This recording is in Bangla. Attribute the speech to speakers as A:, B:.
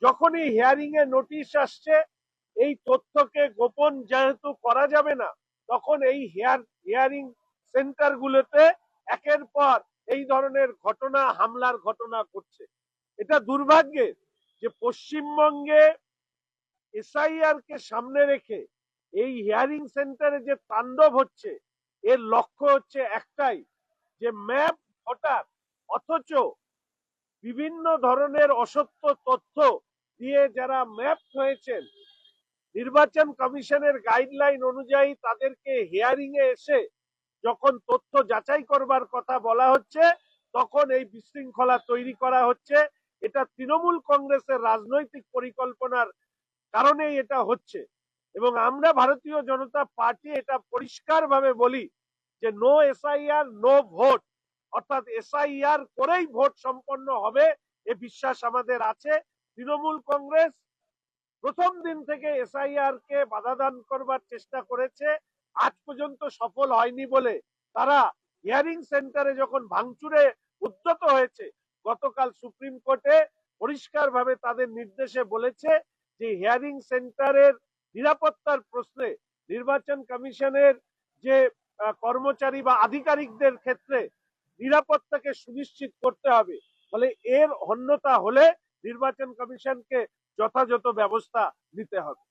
A: যখনই হিয়ারিং এ নোটিশ আসছে, এই তথ্যকে গোপন যেহেতু করা যাবে না, তখন এই হিয়ারিং সেন্টার গুলোতে একের পর এই ধরনের ঘটনা, হামলার ঘটনা ঘটছে। এটা দুর্ভাগ্যের যে পশ্চিমবঙ্গে এসআইআর কে সামনে রেখে এই হিয়ারিং সেন্টারে যে তাণ্ডব হচ্ছে, এর লক্ষ্য হচ্ছে একটাই, যে ম্যাপ ভোটার, অথচ বিভিন্ন ধরনের অসত্য তথ্য দিয়ে যারা ম্যাপ হয়েছেন, নির্বাচন কমিশনের গাইডলাইন অনুযায়ী তাদেরকে হিয়ারিং এ এসে যখন তথ্য যাচাই করবার কথা বলা হচ্ছে, তখন এই বিশৃঙ্খলা তৈরি করা হচ্ছে। এটা তৃণমূল কংগ্রেসের রাজনৈতিক পরিকল্পনার কারণেই এটা হচ্ছে। এবং আমরা ভারতীয় জনতা পার্টি এটা পরিষ্কারভাবে বলি যে নো এসআইআর নো ভোট, অর্থাৎ এসআইআর করেই ভোট সম্পন্ন হবে, এ বিশ্বাস আমাদের আছে। তৃণমূল কংগ্রেস প্রথম দিন থেকে এসআইআর কে বাধা দান করবার চেষ্টা করেছে, আজ পর্যন্ত সফল হয়নি বলে তারা হিয়ারিং সেন্টারে যখন ভাঙচুরে উদ্যত হয়েছে, গতকাল সুপ্রিম কোর্টে পরিষ্কারভাবে তাদের নির্দেশে বলেছে যে হিয়ারিং সেন্টারের নিরাপত্তার প্রশ্নে নির্বাচন কমিশনের যে কর্মচারী বা আধিকারিকদের ক্ষেত্রে নিরাপত্তাকে সুনিশ্চিত করতে হবে। ফলে এর অন্যতা হলে নির্বাচন কমিশনকে যথাযথ ব্যবস্থা নিতে হবে।